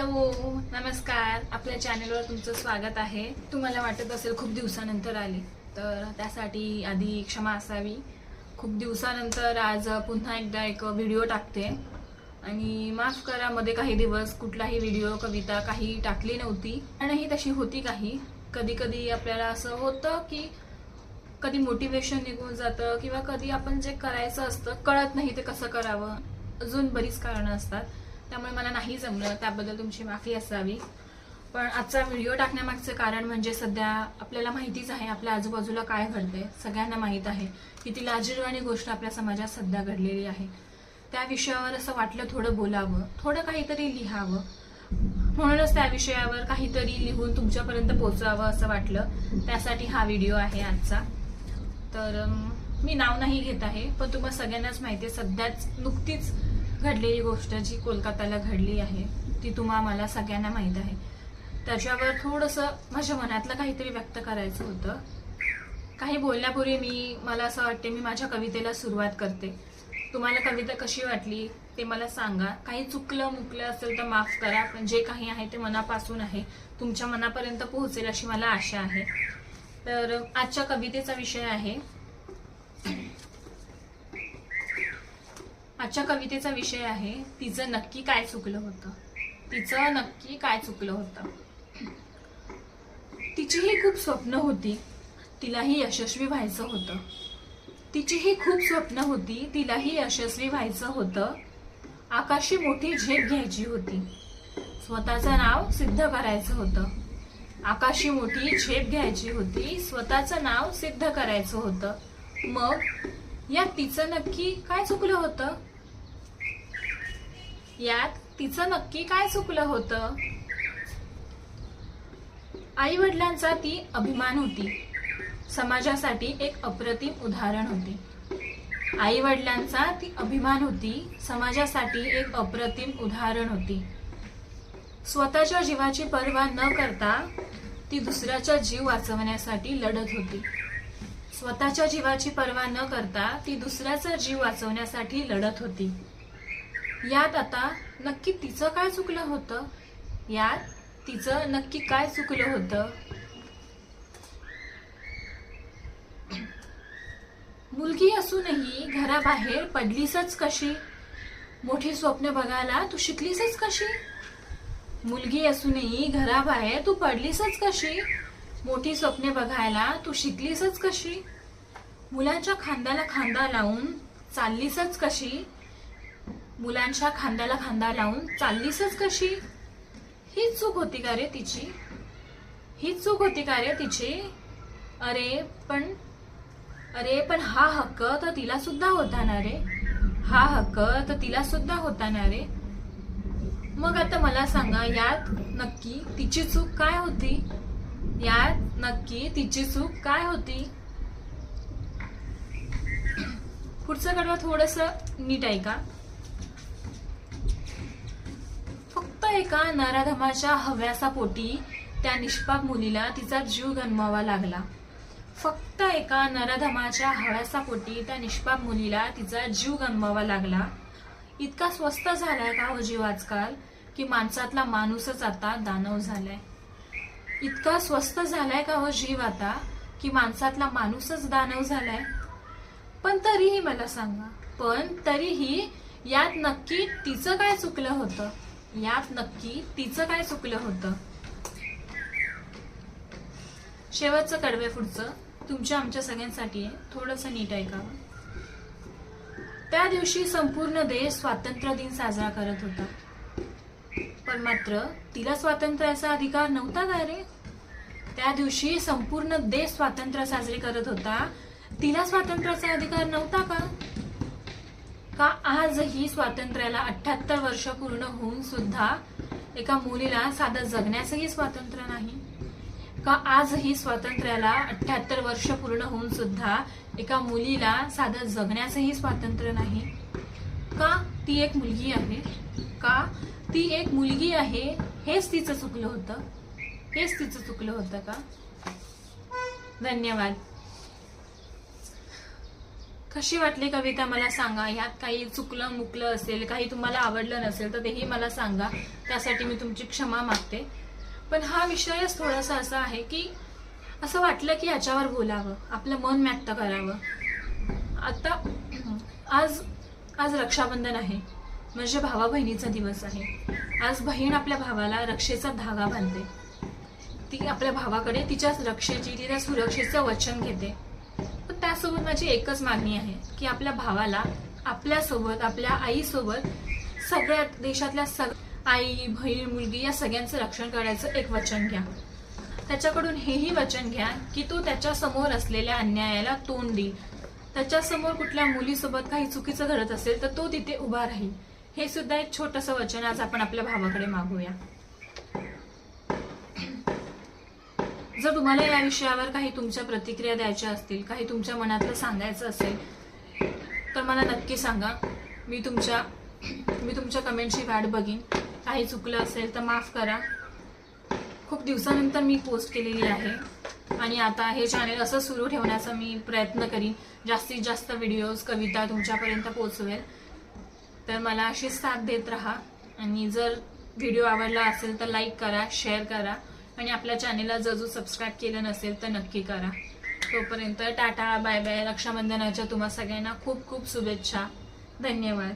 Hello नमस्कार, आपल्या चॅनलवर तुमचं स्वागत आहे। तुम्हाला वाटत असेल खूप दिवसानंतर आली, तर त्यासाठी आधी क्षमा असावी। खूप दिवसानंतर आज पुन्हा एकदा एक व्हिडिओ टाकते आणि माफ करा, मध्ये काही दिवस कुठलाही व्हिडिओ कविता काही टाकली नव्हती आणि तशी होती काही। कधी कधी आपल्याला असं होतं की कधी मोटिवेशन निघून जातं किंवा कधी आपण जे करायचं असतं कळत नाही ते कसं करावं, अजून बरीच कारणं असतात, त्यामुळे मला नाही जमलं, त्याबद्दल तुमची माफी असावी। पण आजचा व्हिडिओ टाकण्यामागचं कारण म्हणजे सध्या आपल्याला माहितीच आहे आपल्या आजूबाजूला काय घडतंय, सगळ्यांना माहित आहे किती लाजिरवाणी गोष्ट आपल्या समाजात सध्या घडलेली आहे। त्या विषयावर असं वाटलं थोडं बोलावं, थोडं काहीतरी लिहावं, म्हणूनच त्या विषयावर काहीतरी लिहून तुमच्यापर्यंत पोहोचवावं असं वाटलं, त्यासाठी हा व्हिडिओ आहे आजचा। तर मी नाव नाही घेत आहे, पण तुम्हाला सगळ्यांनाच माहिती आहे सध्याच नुकतीच घडलेली गोष्ट जी कोलकात्याला घडली आहे ती मला सगळ्यांना माहित आहे। त्याच्यावर थोडंसं माझ्या मनातलं काहीतरी व्यक्त करायचं होतं। काही बोलण्यापूर्वी मला असं वाटते मी माझ्या कवितेला सुरुवात करते। तुम्हाला कविता कशी वाटली ते मला सांगा। काही चुकलं मुकलं असेल तर माफ करा, पण जे काही आहे ते मनापासून आहे, तुमच्या मनापर्यंत पोहोचेल अशी मला आशा आहे। तर आजच्या कवितेचा विषय आहे तिचं नक्की काय चुकलं होतं। तिचं नक्की काय चुकलं होतं। तिचीही खूप स्वप्न होती, तिलाही यशस्वी व्हायचं होतं। तिचीही खूप स्वप्न होती, तिलाही यशस्वी व्हायचं होतं। आकाशी मोठी झेप घ्यायची होती, स्वतःचं नाव सिद्ध करायचं होतं। आकाशी मोठी झेप घ्यायची होती, स्वतःचं नाव सिद्ध करायचं होतं। मग यात तिचं नक्की काय चुकलं होतं। यात तिचं नक्की काय चुकलं होतं। आई वडिलांचा ती अभिमान होती, समाजासाठी एक अप्रतिम उदाहरण होती। आई वडिलांचा ती अभिमान होती, समाजासाठी एक अप्रतिम उदाहरण होती। स्वतःच्या जीवाची पर्वा न करता ती दुसऱ्याचा जीव वाचवण्यासाठी लढत होती। स्वतःच्या जीवाची पर्वा न करता ती दुसऱ्याचा जीव वाचवण्यासाठी लढत होती। यात आता नक्की तिचं काय चुकलं होतं। यात तिचं नक्की काय चुकलं होतं। मुलगी असूनही घराबाहेर पडलीसच कशी, मोठी स्वप्न बघायला तू शिकलीसच कशी। मुलगी असूनही घराबाहेर तू पडलीसच कशी, मोठी स्वप्ने बघायला तू शिकलीसच कशी। मुलांच्या खांद्याला खांदा लावून चाललीसच कशी, मुलांच्या खांद्याला खांदा लावून चाललीसच कशी। हीच चूक होती का रे तिची, हीच चूक होती का रे तिची। अरे पण हा हक्क तर तिला सुद्धा होता ना रे, हा हक्क तर तिला सुद्धा होता ना रे। मग आता मला सांगा, यात नक्की तिची चूक काय होती। यात नक्की तिची चूक काय होती। पुढचं कडवं थोडंसं नीट ऐका। फक्त एका नराधमाच्या हव्यासापोटी त्या निष्पाप मुलीला तिचा जीव गमवावा लागला। फक्त एका नराधमाच्या हव्यासापोटी त्या निष्पाप मुलीला तिचा जीव गमवावा लागला। इतका स्वस्त झालाय का हो जीव आजकाल, की माणसातला माणूसच आता दानव झालाय। इतका स्वस्त झालाय का हो जीव आता, की माणसातला माणूसच दानव झालाय। पण तरीही मला सांगा, पण तरीही यात नक्की तिचं काय चुकलं होतं। यात नक्की तिचं काय चुकलं होतं। शेवटचं कडवे पुढचं तुमच्या आमच्या सगळ्यांसाठी आहे, थोडंसं नीट ऐकावं। त्या दिवशी संपूर्ण देश स्वातंत्र्य दिन साजरा करत होता, पण मात्र तिला स्वातंत्र्याचा अधिकार नव्हता का रे। त्या दिवशी संपूर्ण देश स्वातंत्र्य साजरे करत होता, तिला स्वातंत्र्याचा अधिकार नव्हता का आजही स्वातंत्र्याला 78 वर्ष पूर्ण होऊन सुद्धा एका मुलीला साधं जगण्याचंही स्वातंत्र्य नाही। का आजही स्वातंत्र्याला 78 वर्ष पूर्ण होऊन सुद्धा एका मुलीला साधं जगण्याचंही स्वातंत्र्य नाही। का ती एक मुलगी आहे, का ती एक मुलगी आहे, हेच तिचं चुकलं होतं, हेच तिचं चुकलं होतं का। धन्यवाद। कशी वाटली कविता मला सांगा. ह्यात काही चुकलं मुकलं असेल, काही तुम्हाला आवडलं नसेल तर तेही मला सांगा. त्यासाठी मी तुमची क्षमा मागते. पण हा विषयच थोडासा असा आहे की असं वाटलं की याच्यावर बोलावं, आपलं मन व्यक्त करावं. आता आज रक्षाबंधन आहे, म्हणजे भावा बहिणीचा दिवस आहे. आज बहीण आपल्या भावाला रक्षेचा धागा बांधते. ती आपल्या भावाकडे तिच्या रक्षेची, तिच्या सुरक्षेचं वचन घेते. पण त्यासोबत माझी एकच मागणी आहे की आपल्या भावाला आपल्यासोबत, आपल्या आईसोबत, सगळ्या देशातल्या आई, बहीण, मुलगी या सगळ्यांचं रक्षण करायचं एक वचन घ्या. त्याच्याकडून हेही वचन घ्या की तो त्याच्या समोर असलेल्या अन्यायाला तोंड देईल. त्याच्या समोर कुठल्या मुलीसोबत काही चुकीचं घडत असेल तर तो तिथे उभा राहील. हे सुद्धा एक छोटंसं वचन आज आपण आपल्या भावाकडे मागूया. जर तुम्हाला या विषयावर काही तुमच्या प्रतिक्रिया द्यायच्या असतील, काही तुमच्या मनातलं सांगायचं असेल तर मला नक्की सांगा. मी तुमच्या कमेंटची वाट बघीन. काही चुकलं असेल तर माफ करा. खूप दिवसानंतर मी पोस्ट केलेली आहे आणि आता हे चॅनल असं सुरू ठेवण्याचा मी प्रयत्न करीन. जास्तीत जास्त व्हिडिओज, कविता तुमच्यापर्यंत पोहोचवेल. तर मला अशीच साथ देत राहा. आणि जर व्हिडिओ आवडला असेल तर लाईक करा, शेअर करा आणि आपल्या चॅनलला जो सबस्क्राईब केलं नसेल तर नक्की करा. तोपर्यंत टाटा, बाय बाय. रक्षाबंधनाच्या तुम्हा सगळ्यांना खूप खूप शुभेच्छा. धन्यवाद.